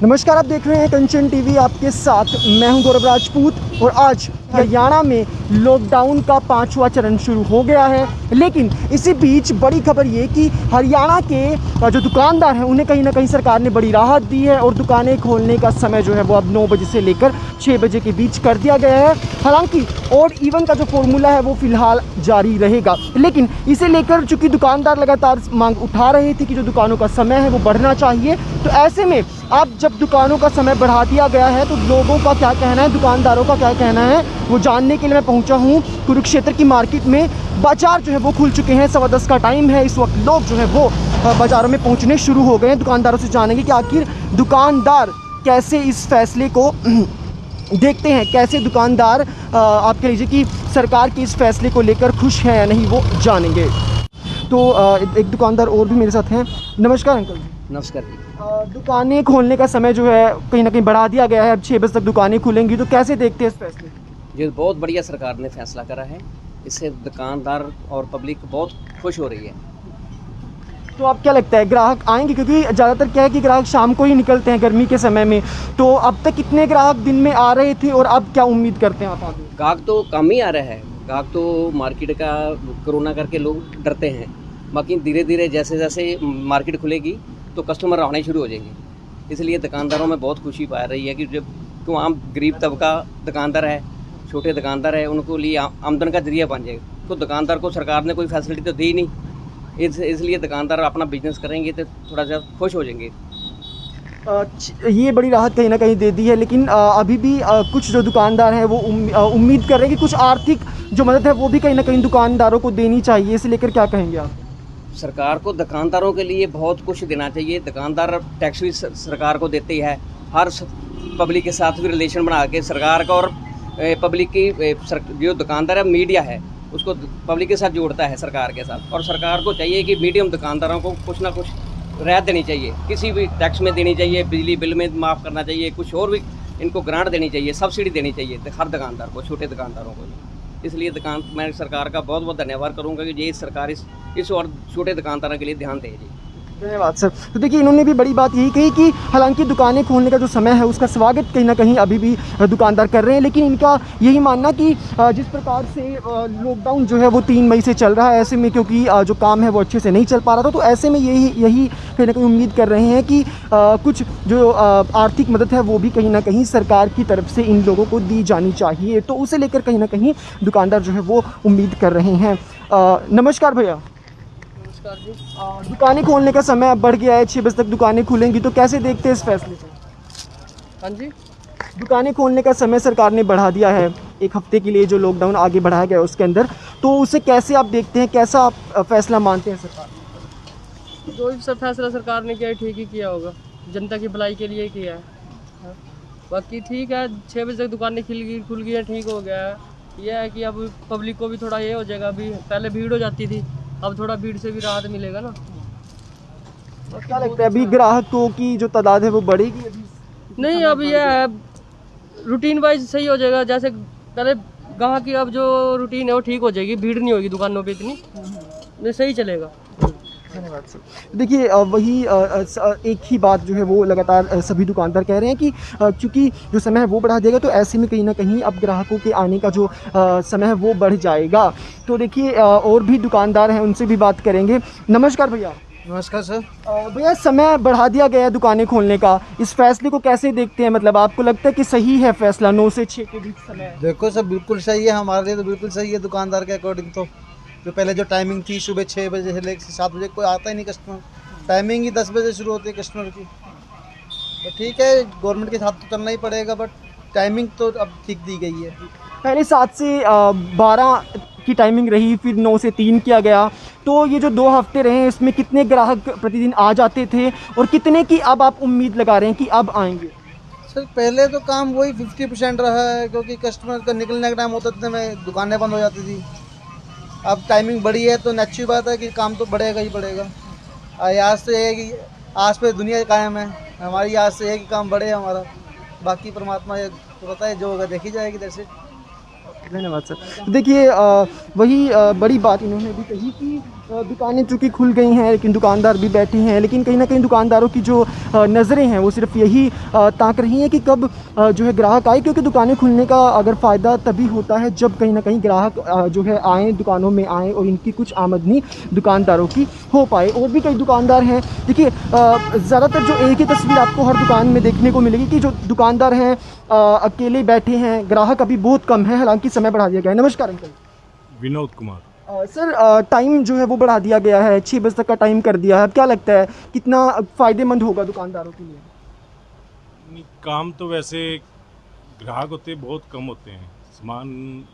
नमस्कार, आप देख रहे हैं कंचन टीवी। आपके साथ मैं हूं गौरव राजपूत। और आज हरियाणा में लॉकडाउन का 5वां चरण शुरू हो गया है, लेकिन इसी बीच बड़ी खबर ये कि हरियाणा के जो दुकानदार हैं उन्हें कहीं ना कहीं सरकार ने बड़ी राहत दी है और दुकानें खोलने का समय जो है वो अब 9 बजे से लेकर 6 बजे के बीच कर दिया गया है। हालांकि और इवन का जो फॉर्मूला है वो फिलहाल जारी रहेगा, लेकिन इसे लेकर चूंकि दुकानदार लगातार मांग उठा रहे थे कि जो दुकानों का समय है वो बढ़ना चाहिए, तो ऐसे में अब जब दुकानों का समय बढ़ा दिया गया है तो लोगों का क्या कहना है, दुकानदारों का क्या कहना है, वो जानने के लिए मैं पहुंचा हूं कुरुक्षेत्र की मार्केट में। बाजार जो है वो खुल चुके हैं, 10:15 का टाइम है। इस वक्त लोग जो है वो बाज़ारों में पहुंचने शुरू हो गए हैं। दुकानदारों से जानेंगे कि आखिर दुकानदार कैसे इस फैसले को देखते हैं, कैसे दुकानदार आप कह लीजिए कि सरकार के इस फैसले को लेकर खुश हैं या नहीं, वो जानेंगे। तो एक दुकानदार और भी मेरे साथ हैं। नमस्कार अंकल जी। नमस्कार जी। दुकानें खोलने का समय जो है कहीं ना कहीं बढ़ा दिया गया है, अब 6 बजे तक दुकानें खुलेंगी, तो कैसे देखते हैं इस फैसले? ये बहुत बढ़िया सरकार ने फैसला करा है, इससे दुकानदार और पब्लिक बहुत खुश हो रही है। तो आप क्या लगता है ग्राहक आएंगे? क्योंकि ज़्यादातर क्या है कि ग्राहक शाम को ही निकलते हैं गर्मी के समय में, तो अब तक कितने ग्राहक दिन में आ रहे थे और अब क्या उम्मीद करते हैं आप आगे? ग्राहक तो कम ही आ रहा है, ग्राहक तो मार्केट का कोरोना करके लोग डरते हैं, बाकी धीरे धीरे जैसे जैसे मार्केट खुलेगी तो कस्टमर आने शुरू हो जाएंगे। इसलिए दुकानदारों में बहुत खुशी पा रही है कि जब तो आम गरीब तबका दुकानदार है, छोटे दुकानदार है, उनको लिए आमदन का जरिया बन जाएगा। तो दुकानदार को सरकार ने कोई फैसिलिटी तो दी नहीं, इसलिए दुकानदार अपना बिजनेस करेंगे तो थोड़ा सा खुश हो जाएंगे। ये बड़ी राहत कहीं ना कहीं दे दी है, लेकिन अभी भी कुछ जो दुकानदार हैं वो उम्मीद कर रहे हैं कि कुछ आर्थिक जो मदद है वो भी कहीं ना कहीं दुकानदारों को देनी चाहिए। इसे लेकर क्या कहेंगे आप? सरकार को दुकानदारों के लिए बहुत कुछ देना चाहिए। दुकानदार टैक्स भी सरकार को देती है, हर पब्लिक के साथ भी रिलेशन बना के सरकार का और पब्लिक की जो दुकानदार है मीडिया है उसको पब्लिक के साथ जोड़ता है सरकार के साथ। और सरकार को चाहिए कि मीडियम दुकानदारों को कुछ ना कुछ रियायत देनी चाहिए, किसी भी टैक्स में देनी चाहिए, बिजली बिल में माफ़ करना चाहिए, कुछ और भी इनको ग्रांट देनी चाहिए, सब्सिडी देनी चाहिए हर दुकानदार को, छोटे दुकानदारों को। इसलिए मैं सरकार का बहुत बहुत धन्यवाद करूंगा कि ये सरकार इस और छोटे दुकानदारों के लिए ध्यान दे जी। धन्यवाद सर। तो देखिए इन्होंने भी बड़ी बात यही कही कि हालांकि दुकानें खोलने का जो समय है उसका स्वागत कहीं ना कहीं अभी भी दुकानदार कर रहे हैं, लेकिन इनका यही मानना कि जिस प्रकार से लॉकडाउन जो है वो 3 मई से चल रहा है, ऐसे में क्योंकि जो काम है वो अच्छे से नहीं चल पा रहा था, तो ऐसे में यही कहीं ना कहीं उम्मीद कर रहे हैं कि कुछ जो आर्थिक मदद है वो भी कहीं ना कहीं सरकार की तरफ से इन लोगों को दी जानी चाहिए। तो उसे लेकर कहीं ना कहीं दुकानदार जो है वो उम्मीद कर रहे हैं। नमस्कार भैया। दुकानें खोलने का समय अब बढ़ गया है, 6 बजे तक दुकानें खुलेंगी, तो कैसे देखते हैं इस फैसले को? हाँ जी, दुकानें खोलने का समय सरकार ने बढ़ा दिया है, 1 हफ्ते के लिए जो लॉकडाउन आगे बढ़ाया गया है उसके अंदर, तो उसे कैसे आप देखते हैं, कैसा आप फैसला मानते हैं सरकार ने? जो भी सब फैसला सरकार ने किया है ठीक ही किया होगा, जनता की भलाई के लिए किया है। हाँ। बाकी ठीक है, 6 बजे तक दुकानें खुल गई है, ठीक हो गया है। यह है कि अब पब्लिक को भी थोड़ा ये हो जाएगा, अभी पहले भीड़ हो जाती थी, अब थोड़ा भीड़ से भी राहत मिलेगा ना। क्या लगता है अभी ग्राहकों की जो तादाद है वो बढ़ेगी अभी? नहीं, अब यह है रूटीन वाइज सही हो जाएगा, जैसे पहले ग्राहक की अब जो रूटीन है वो ठीक हो जाएगी, भीड़ नहीं होगी दुकानों पे इतनी, ये सही चलेगा। धन्यवाद सर। देखिए वही एक ही बात जो है वो लगातार सभी दुकानदार कह रहे हैं कि चूँकि जो समय है वो बढ़ा देगा, तो ऐसे में कहीं ना कहीं अब ग्राहकों के आने का जो समय है वो बढ़ जाएगा। तो देखिए और भी दुकानदार हैं, उनसे भी बात करेंगे। नमस्कार भैया। नमस्कार सर। भैया समय बढ़ा दिया गया है दुकानें खोलने का, इस फैसले को कैसे देखते हैं? मतलब आपको लगता है कि सही है फैसला 9 से 6 के बीच समय? देखो सर, बिल्कुल सही है, हमारे लिए तो बिल्कुल सही है। दुकानदार के अकॉर्डिंग तो जो पहले जो टाइमिंग थी सुबह 6 बजे से लेकर 7 बजे, कोई आता ही नहीं कस्टमर, टाइमिंग ही 10 बजे शुरू होती है कस्टमर की। तो ठीक है, गवर्नमेंट के साथ तो चलना ही पड़ेगा, बट टाइमिंग तो अब ठीक दी गई है। पहले 7 से 12 की टाइमिंग रही, फिर 9 से 3 किया गया, तो ये जो 2 हफ्ते रहे इसमें कितने ग्राहक प्रतिदिन आ जाते थे और कितने की अब आप उम्मीद लगा रहे हैं कि अब आएंगे? सर पहले तो काम वही 50% रहा है, क्योंकि कस्टमर का निकलने का टाइम होता था, मैं दुकानें बंद हो जाती थी। अब टाइमिंग बढ़ी है तो नेचुरल बात है कि काम तो बढ़ेगा ही बढ़ेगा। आज तो ये है कि आज पे दुनिया कायम है, हमारी आज से है कि काम बढ़े हमारा, बाकी परमात्मा ये तो पता है, जो होगा देखी जाएगी। जैसे धन्यवाद सर। देखिए वही बड़ी बात इन्होंने भी कही कि दुकानें चूँकि खुल गई हैं लेकिन दुकानदार भी बैठे हैं, लेकिन कहीं ना कहीं दुकानदारों की जो नज़रें हैं वो सिर्फ यही ताक रही हैं कि कब जो है ग्राहक आए, क्योंकि दुकानें खुलने का अगर फ़ायदा तभी होता है जब कहीं ना कहीं ग्राहक जो है आएँ, दुकानों में आएँ और इनकी कुछ आमदनी दुकानदारों की हो पाए। और भी कई दुकानदार हैं, देखिए ज़्यादातर जो एक ही तस्वीर आपको हर दुकान में देखने को मिलेगी कि जो दुकानदार हैं अकेले बैठे हैं, ग्राहक अभी बहुत कम है, हालांकि समय बढ़ा दिया गया है। नमस्कार uncle. Vinod Kumar. Sir time जो है वो बढ़ा दिया गया है, 6 बजे तक का टाइम कर दिया है, क्या लगता है कितना फ़ायदेमंद होगा दुकानदारों के लिए? नहीं, काम तो वैसे ग्राहक होते बहुत कम होते हैं, सामान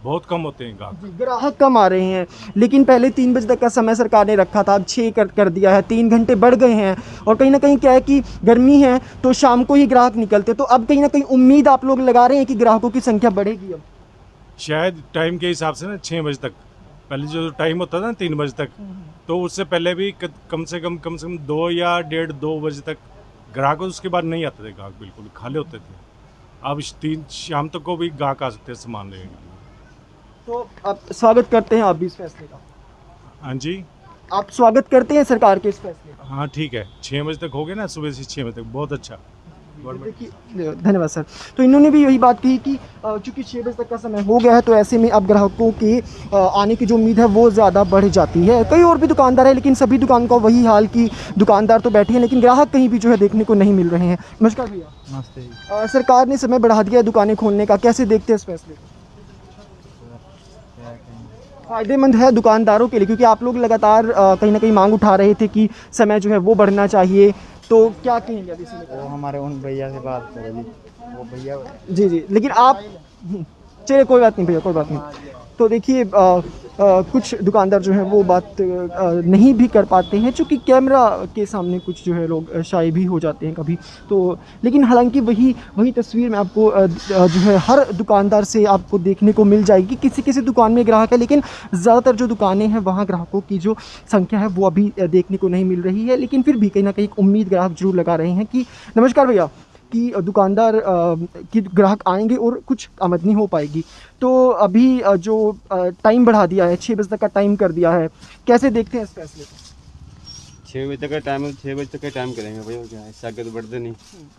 बहुत कम होते हैं ग्राहक। जी, ग्राहक कम आ रहे हैं, लेकिन पहले 3 बजे तक का समय सरकार ने रखा था, अब 6 कर दिया है, 3 घंटे बढ़ गए हैं। और कहीं ना कहीं क्या है कि गर्मी है तो शाम को ही ग्राहक निकलते, तो अब कहीं ना कहीं उम्मीद आप लोग लगा रहे हैं कि ग्राहकों की संख्या बढ़ेगी अब? शायद टाइम के हिसाब से ना 6 बजे तक, पहले जो टाइम होता था ना 3 बजे तक, तो उससे पहले भी कम से कम 2 या 1:30-2 बजे तक ग्राहक, उसके बाद नहीं आते थे ग्राहक, बिल्कुल खाली होते थे। अब 3 शाम तक को भी ग्राहक आ सकते हैं सामान लेने के लिए। तो आप स्वागत करते हैं आप भी इस फैसले का? हाँ जी, आप स्वागत करते हैं सरकार के इस फैसले का? हाँ ठीक है, 6 बजे तक हो गया ना, सुबह से 6 बजे तक, बहुत अच्छा। देखिए धन्यवाद सर। तो इन्होंने भी यही बात कही कि चूंकि 6 बजे तक का समय हो गया है तो ऐसे में अब ग्राहकों के आने की जो उम्मीद है वो ज़्यादा बढ़ जाती है। कई और भी दुकानदार हैं, लेकिन सभी दुकान का वही हाल कि दुकानदार तो बैठे हैं लेकिन ग्राहक कहीं भी जो है देखने को नहीं मिल रहे हैं। नमस्कार भैया। नमस्ते जी। सरकार ने समय बढ़ा दिया है दुकानें खोलने का, कैसे देखते हैं इस फैसले को? फ़ायदेमंद है दुकानदारों के लिए, क्योंकि आप लोग लगातार कहीं ना कहीं मांग उठा रहे थे कि समय जो है वो बढ़ना चाहिए, तो क्या कहेंगे अभी इसमें? वो हमारे उन भैया से बात करो जी, वो भैया। जी जी, लेकिन आप चलिए कोई बात नहीं भैया, कोई बात नहीं। तो देखिए कुछ दुकानदार जो हैं वो बात नहीं भी कर पाते हैं, चूँकि कैमरा के सामने कुछ जो है लोग शाय भी हो जाते हैं कभी तो, लेकिन हालांकि वही तस्वीर में आपको जो है हर दुकानदार से आपको देखने को मिल जाएगी। किसी किसी दुकान में ग्राहक है, लेकिन ज़्यादातर जो दुकानें हैं वहाँ ग्राहकों की जो संख्या है वो अभी देखने को नहीं मिल रही है, लेकिन फिर भी कहीं ना कहीं एक उम्मीद ग्राहक जरूर लगा रहे हैं कि नमस्कार भैया, कि दुकानदार कि ग्राहक आएंगे और कुछ आमदनी हो पाएगी। तो अभी जो टाइम बढ़ा दिया है, 6 बजे तक का टाइम कर दिया है, कैसे देखते हैं इस फैसले को? 6 बजे तक का टाइम है, 6 बजे तक का टाइम करेंगे भैया, क्या है, इससे आगे तो बढ़ते नहीं।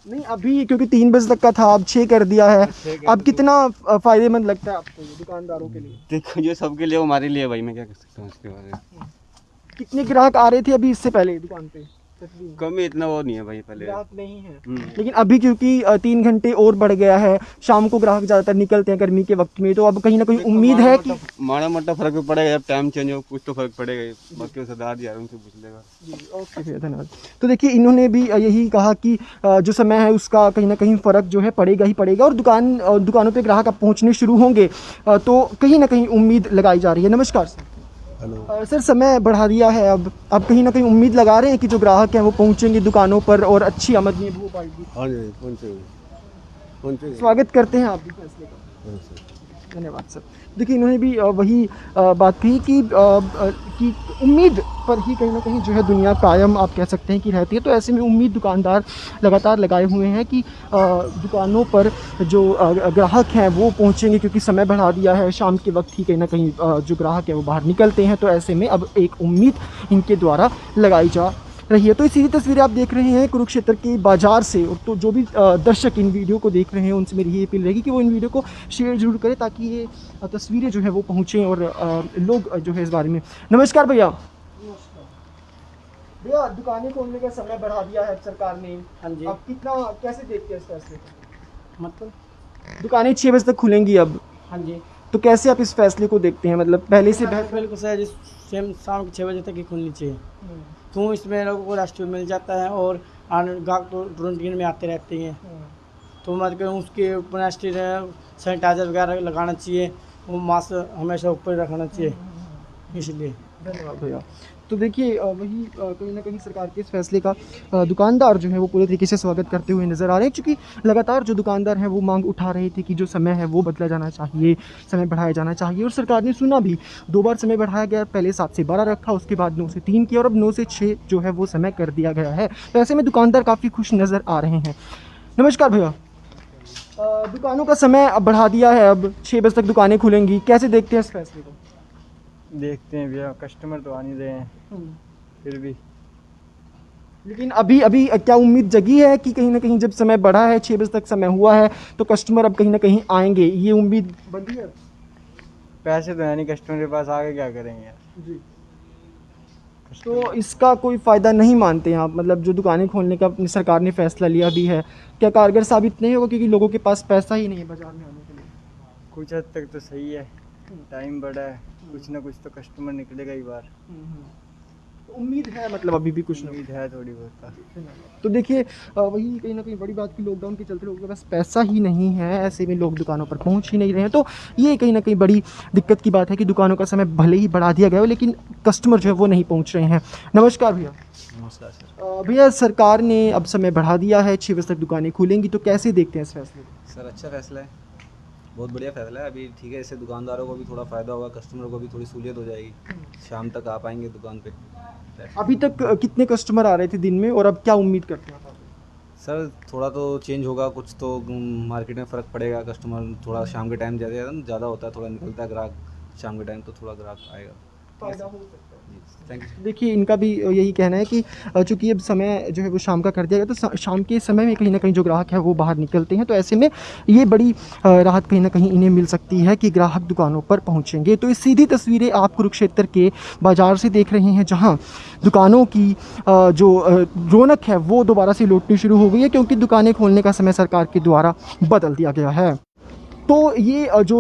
नहीं अभी क्योंकि 3 बजे तक का था, अब 6 कर दिया है, अब कितना फ़ायदेमंद लगता है आपको ये दुकानदारों के लिए? देखो जो सबके लिए वो हमारे लिए भाई, मैं क्या कर सकता हूँ इसके बारे में। कितने ग्राहक आ रहे थे अभी इससे पहले दुकान पे? कम ही इतना वो नहीं है भाई पहले। ग्राहक नहीं है, लेकिन अभी क्योंकि 3 घंटे और बढ़ गया है, शाम को ग्राहक ज़्यादातर निकलते हैं गर्मी के वक्त में, तो अब कहीं ना कहीं उम्मीद है कि माड़ा मोटा फर्क भी पड़ेगा, जब टाइम चेंज हो कुछ तो फर्क पड़ेगा ही। बाकी सरदार जी आ रहे हैं, उनसे पूछ लेगा। जी ओके भैया, धन्यवाद। तो देखिए इन्होंने भी यही कहा कि जो समय है उसका कहीं ना कहीं फ़र्क जो है पड़ेगा ही पड़ेगा, और दुकानों पे ग्राहक अब पहुंचने शुरू होंगे, तो कहीं ना कहीं उम्मीद लगाई जा रही है। नमस्कार सर। हेलो। सर समय बढ़ा दिया है, अब कहीं ना कहीं उम्मीद लगा रहे हैं कि जो ग्राहक हैं वो पहुंचेंगे दुकानों पर और अच्छी आमदनी हो पाएगी। हाँ जी, पहुँचेंगे। स्वागत करते हैं आप भी फैसले का। धन्यवाद सर। देखिए इन्होंने भी वही बात कही कि उम्मीद पर ही कहीं ना कहीं जो है दुनिया कायम आप कह सकते हैं कि रहती है, तो ऐसे में उम्मीद दुकानदार लगातार लगाए हुए हैं कि दुकानों पर जो ग्राहक हैं वो पहुंचेंगे, क्योंकि समय बढ़ा दिया है, शाम के वक्त ही कहीं ना कहीं जो ग्राहक है वो बाहर निकलते हैं, तो ऐसे में अब एक उम्मीद इनके द्वारा लगाई जा रही है। तो इसी तस्वीरें आप देख रहे हैं कुरुक्षेत्र के बाज़ार से, और तो जो भी दर्शक इन वीडियो को देख रहे हैं उनसे मेरी ये अपील रहेगी कि वो इन वीडियो को शेयर जरूर करें, ताकि ये तस्वीरें जो है वो पहुँचें और लोग जो है इस बारे में। नमस्कार भैया। भैया दुकानें खोलने का समय बढ़ा दिया है सरकार ने, हाँ जी। अब कितना कैसे देखते हैं इस फैसले को? मतलब दुकानें 6 बजे तक खुलेंगी अब, हाँ जी, तो कैसे आप इस फैसले को देखते हैं? मतलब पहले से बेहतर? बिल्कुल सर, सेम शाम के 6 बजे तक ही खुलनी चाहिए, तो इसमें लोगों को रेस्ट मिल जाता है और ग्राहक तो तुरंत में आते रहते हैं, तो मतलब उसके ऊपर सैनिटाइजर वगैरह लगाना चाहिए, वो मास्क हमेशा ऊपर रखना चाहिए, इसलिए। धन्यवाद भैया। तो देखिए वही कहीं ना कहीं सरकार के इस फैसले का दुकानदार जो है वो पूरे तरीके से स्वागत करते हुए नज़र आ रहे हैं, क्योंकि लगातार जो दुकानदार हैं वो मांग उठा रहे थे कि जो समय है वो बदला जाना चाहिए, समय बढ़ाया जाना चाहिए, और सरकार ने सुना भी। 2 बार समय बढ़ाया गया, पहले 7 से 12 रखा, उसके बाद 9 से 3 किया, और अब 9 से 6 जो है वो समय कर दिया गया है। तो ऐसे में दुकानदार काफ़ी खुश नज़र आ रहे हैं। नमस्कार भैया। दुकानों का समय अब बढ़ा दिया है, अब 6 बजे तक दुकानें खुलेंगी, कैसे देखते हैं इस फैसले को? देखते हैं भैया, कस्टमर तो आ नहीं रहे हैं फिर भी। लेकिन अभी अभी क्या उम्मीद जगी है कि कहीं ना कहीं जब समय बढ़ा है, 6 बजे तक समय हुआ है, तो कस्टमर अब कहीं ना कहीं आएंगे, ये उम्मीद बंधी है? पैसे तो है नहीं कस्टमर के पास, आगे क्या करेंगे यार। जी। तो इसका कोई फ़ायदा नहीं मानते हैं आप? मतलब जो दुकानें खोलने का अपनी सरकार ने फैसला लिया भी है, क्या कारगर साबित नहीं होगा क्योंकि लोगों के पास पैसा ही नहीं है बाजार में आने के लिए? कुछ हद तक तो सही है, टाइम बढ़ा है, कुछ ना कुछ तो कस्टमर निकलेगा ही बाहर। तो उम्मीद है, मतलब अभी भी कुछ ना उम्मीद है थोड़ी बहुत। तो देखिए वही कहीं ना कहीं बड़ी बात की लॉकडाउन के चलते लोगों के पास पैसा ही नहीं है, ऐसे में लोग दुकानों पर पहुंच ही नहीं रहे हैं। तो ये कहीं ना कहीं बड़ी दिक्कत की बात है कि दुकानों का समय भले ही बढ़ा दिया गया हो लेकिन कस्टमर जो है वो नहीं पहुंच रहे हैं। नमस्कार भैया। नमस्कार सर। भैया, सरकार ने अब समय बढ़ा दिया है, 6 बजे तक दुकानें खुलेंगी, तो कैसे देखते हैं इस फैसले को? सर अच्छा फैसला है, बहुत बढ़िया फैसला है। अभी ठीक है, इससे दुकानदारों को भी थोड़ा फ़ायदा होगा, कस्टमरों को भी थोड़ी सहूलियत हो जाएगी, शाम तक आ पाएंगे दुकान पे। अभी तक कितने कस्टमर आ रहे थे दिन में और अब क्या उम्मीद करते हैं आप? सर थोड़ा तो चेंज होगा, कुछ तो मार्केट में फ़र्क पड़ेगा। कस्टमर थोड़ा शाम के टाइम ज़्यादा होता है, थोड़ा निकलता है ग्राहक शाम के टाइम, तो थोड़ा ग्राहक आएगा। फायदा हो सकता है। Thank you. देखिए, इनका भी यही कहना है कि चूंकि अब समय जो है वो शाम का कर दिया गया, तो शाम के समय में कहीं ना कहीं जो ग्राहक है वो बाहर निकलते हैं, तो ऐसे में ये बड़ी राहत कहीं ना कहीं इन्हें मिल सकती है कि ग्राहक दुकानों पर पहुंचेंगे। तो ये सीधी तस्वीरें आप कुरुक्षेत्र के बाज़ार से देख रहे हैं, जहां दुकानों की जो रौनक है वो दोबारा से लौटनी शुरू हो गई है, क्योंकि दुकानें खोलने का समय सरकार के द्वारा बदल दिया गया है। तो ये जो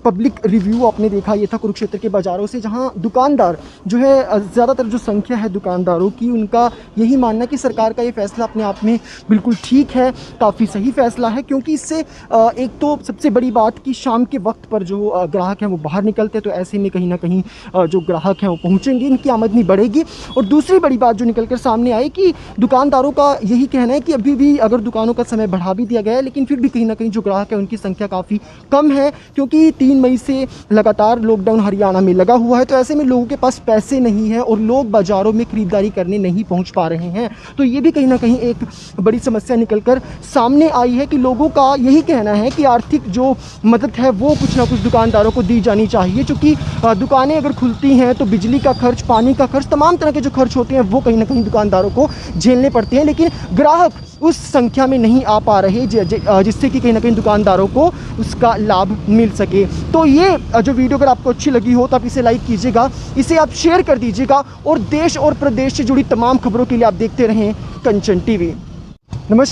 पब्लिक रिव्यू आपने देखा, ये था कुरुक्षेत्र के बाज़ारों से, जहां दुकानदार जो है ज़्यादातर जो संख्या है दुकानदारों की, उनका यही मानना है कि सरकार का ये फ़ैसला अपने आप में बिल्कुल ठीक है, काफ़ी सही फ़ैसला है, क्योंकि इससे एक तो सबसे बड़ी बात कि शाम के वक्त पर जो ग्राहक हैं वो बाहर निकलते हैं, तो ऐसे में कहीं ना कहीं जो ग्राहक हैं वो पहुँचेंगे, इनकी आमदनी बढ़ेगी। और दूसरी बड़ी बात जो निकल कर सामने आई कि दुकानदारों का यही कहना है कि अभी भी अगर दुकानों का समय बढ़ा भी दिया गया है, लेकिन फिर भी कहीं ना कहीं जो ग्राहक है उनकी संख्या काफ़ी कम है, क्योंकि 3 मई से लगातार लॉकडाउन हरियाणा में लगा हुआ है। तो ऐसे में लोगों के पास पैसे नहीं है और लोग बाज़ारों में खरीदारी करने नहीं पहुंच पा रहे हैं। तो ये भी कहीं ना कहीं एक बड़ी समस्या निकलकर सामने आई है कि लोगों का यही कहना है कि आर्थिक जो मदद है वो कुछ ना कुछ दुकानदारों को दी जानी चाहिए, क्योंकि दुकानें अगर खुलती हैं तो बिजली का खर्च, पानी का खर्च, तमाम तरह के जो खर्च होते हैं वो कहीं ना कहीं दुकानदारों को झेलने पड़ते हैं, लेकिन ग्राहक उस संख्या में नहीं आ पा रहे जिससे कि कहीं ना कहीं दुकानदारों को उसका लाभ मिल सके। तो ये जो वीडियो अगर आपको अच्छी लगी हो तो आप इसे लाइक कीजिएगा, इसे आप शेयर कर दीजिएगा, और देश और प्रदेश से जुड़ी तमाम खबरों के लिए आप देखते रहें कंचन टीवी। नमस्कार।